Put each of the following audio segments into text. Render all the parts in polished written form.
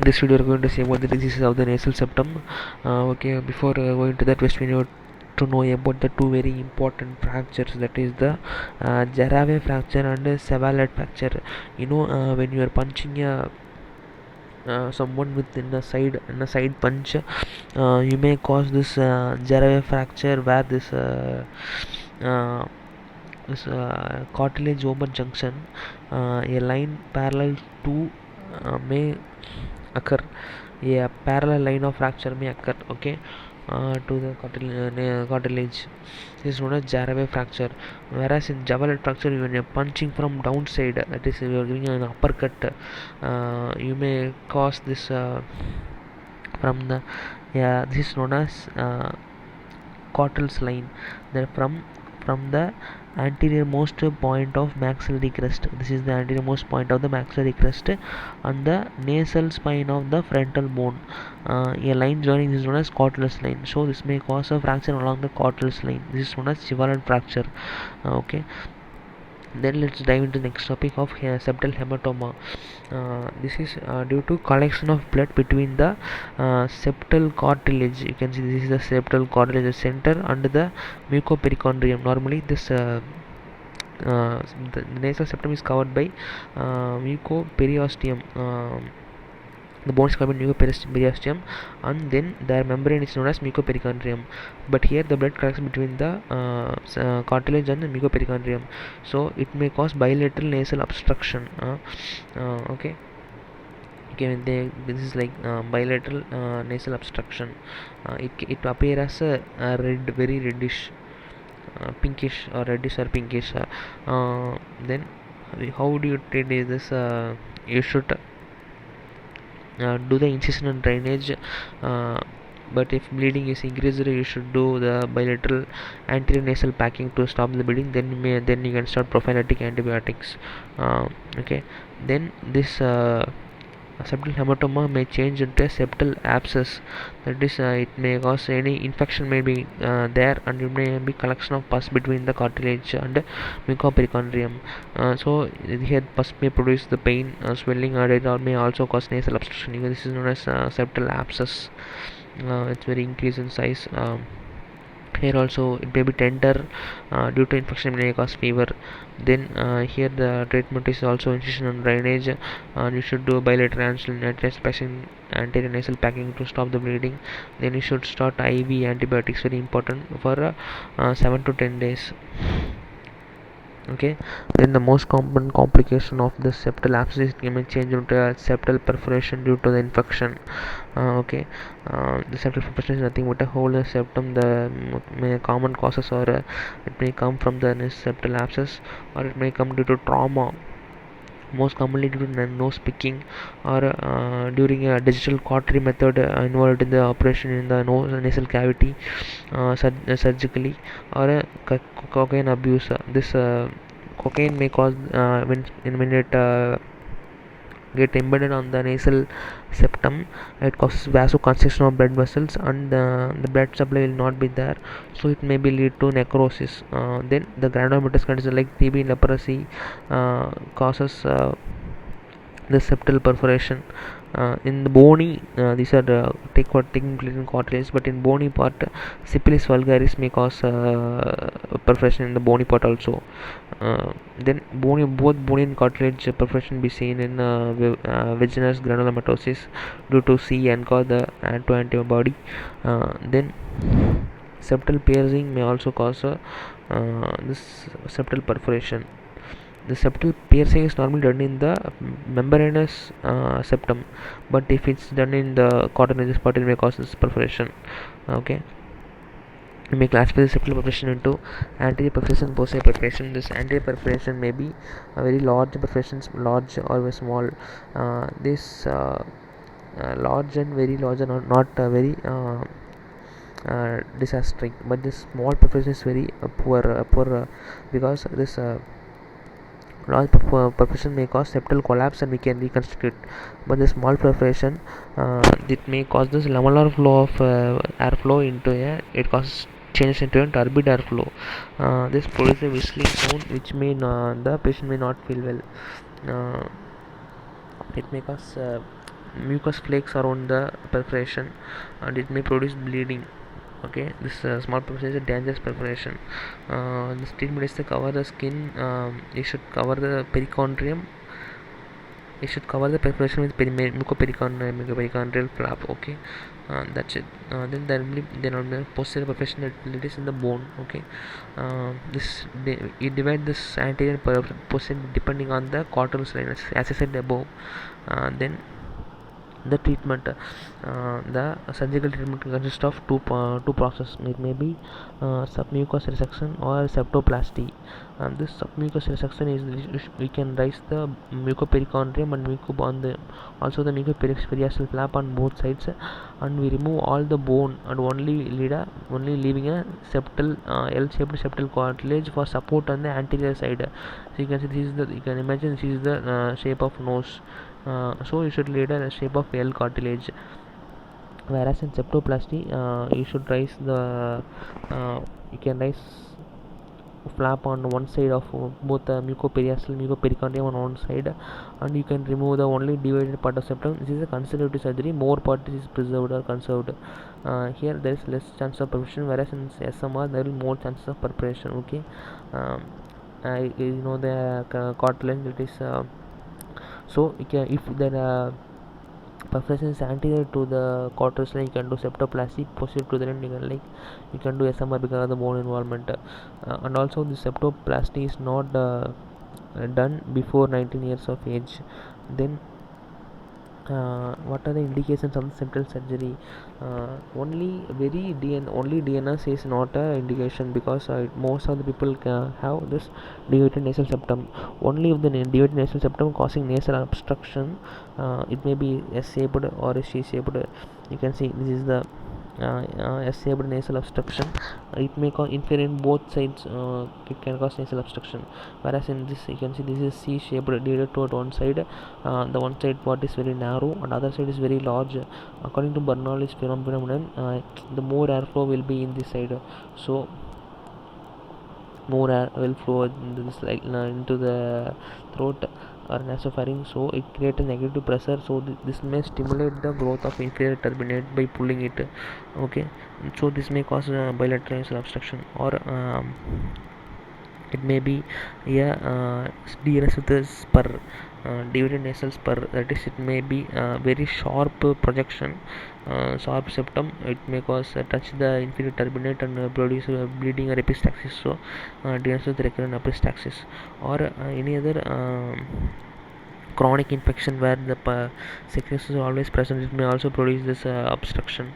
this video we are going to see about the diseases of the nasal septum. Okay, before going to that, we need to know about the two very important fractures, that is the Jaraway fracture and chevallet fracture. When you are punching someone within a side punch, you may cause this Jaraway fracture, where this cartilage omer junction, a line parallel to may occur. A parallel line of fracture may occur, okay, to the cartilage. This is known as Jaraway fracture. Whereas in chevallet fracture, when you are punching from downside, that is, you are giving an uppercut, you may cause this from the this is known as Cottel's line. That from the anterior-most point of maxillary crest. This is the anterior-most point of the maxillary crest on the nasal spine of the frontal bone. A line joining this is known as Cottel's line. So this may cause a fracture along the Cottel's line. This is known as chevallet fracture. Okay. Then let's dive into the next topic of septal hematoma. This is due to collection of blood between the septal cartilage. You can see this is the septal cartilage center under the mucoperichondrium. Normally this the nasal septum is covered by mucoperiosteum. The bone is covered by mucoperiosteum, and then their membrane is known as mucoperichondrium. But here the blood collects between the cartilage and the mucoperichondrium, so it may cause bilateral nasal obstruction. Okay. This is like bilateral nasal obstruction. It appears as a red, very reddish, pinkish or reddish or pinkish. Then how do you treat this? You should do the incision and drainage, but if bleeding is increased, you should do the bilateral anterior nasal packing to stop the bleeding. Then you can start prophylactic antibiotics. Okay. Then this septal hematoma may change into a septal abscess. That is, it may cause any infection may be there, and it may be collection of pus between the cartilage and mucoperichondrium. So here pus may produce the pain, swelling, or it may also cause nasal obstruction. This is known as septal abscess. It's very increased in size. Here also it may be tender due to infection, may cause fever. Then here the treatment is also incision and drainage, and you should do bilateral anterior nasal packing to stop the bleeding. Then you should start IV antibiotics, very important, for 7 to 10 days. Okay. Then the most common complication of the septal abscess may change into a septal perforation due to the infection. Okay. The septal perforation is nothing but a hole in the septum. The common causes, or it may come from the septal abscess, or it may come due to trauma, most commonly due to nose picking, or during a digital cautery method involved in the operation in the nasal cavity, surgically, or cocaine abuse. This cocaine may cause when it get embedded on the nasal septum, it causes vasoconstriction of blood vessels, and the blood supply will not be there, so it may be lead to necrosis. Then the granulomatous condition like TB, leprosy causes the septal perforation. In the bony, these are taking place in cartilage, but in bony part, syphilis vulgaris may cause perforation in the bony part also. Then both bony and cartilage perforation be seen in vaginous granulomatosis due to C and cause the autoantibody. Then septal piercing may also cause this septal perforation. The septal piercing is normally done in the membranous septum, but if it's done in the cartilaginous part, it may cause this perforation. Okay. We may classify the septal perforation into anterior perforation, posterior perforation. This anterior perforation may be a very large perforations, large or small. This large and very large are not very disastrous, but this small perforation is very poor, because this large perforation may cause septal collapse and we can reconstruct it, but the small perforation it may cause this lamellar flow of airflow into it causes changes into a turbid airflow. This produces a whistling sound which may the patient may not feel well. It may cause mucus flakes around the perforation, and it may produce bleeding. Okay, this small perforation is a dangerous perforation. This treatment is to cover the skin. You should cover the perichondrium. You should cover the perforation with mucoperichondrial flap. Okay, that's it. Then there will be posterior perforation that is in the bone. Okay, it divides this anterior posterior depending on the quarter sinus, as I said above. Then the treatment, the surgical treatment consists of two processes. It may be submucous resection or septoplasty. This submucous resection is we can raise the mucoperichondrium and also the mucoperiaceal flap on both sides, and we remove all the bone and only leaving a septal L-shaped septal cartilage for support on the anterior side. So you can see you can imagine this is the shape of nose. So you should lead a shape of L cartilage, whereas in septoplasty you should raise the you can raise flap on one side of both the mucoperichondrium on one side, and you can remove the only divided part of septum. This is a conservative surgery, more part is preserved or conserved. Here there is less chance of perforation, whereas in SMR there is more chances of perforation. Okay, you know the cartilage that is so if there are perforation is anterior to the quarters line, you can do septoplasty. Posterior to the end, you can do SMR because of the bone involvement. And also the septoplasty is not done before 19 years of age. Then what are the indications of the septal surgery? Only DNS is not a indication, because most of the people have this deviated nasal septum. Only if the deviated nasal septum causing nasal obstruction, it may be S-shaped or C-shaped. You can see this is the S-shaped nasal obstruction. It may cause inferior in both sides. It can cause nasal obstruction, whereas in this you can see this is C-shaped, deviated toward one side. The one side part is very narrow and other side is very large. According to Bernoulli's phenomenon, the more airflow will be in this side, so more air will flow into this into the throat or nasopharynx, so it creates a negative pressure. So this may stimulate the growth of inferior turbinate by pulling it. Okay, so this may cause bilateral nasal obstruction, or it may be DNS with a spur, deviated nasal spur. That is, it may be very sharp projection, sharp septum. It may cause touch the inferior turbinate and produce bleeding or epistaxis. So DNS with recurrent epistaxis, or any other chronic infection where the sickness is always present. It may also produce this obstruction.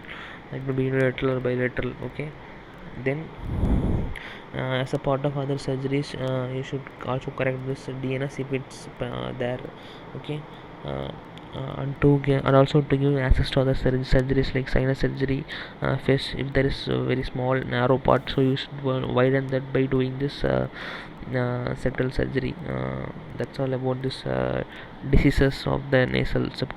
It may be unilateral or bilateral. Okay, then as a part of other surgeries, you should also correct this DNS if it's there. Okay, and also to give access to other surgeries like sinus surgery, face if there is a very small narrow part, so you should widen that by doing this septal surgery. That's all about this diseases of the nasal septum.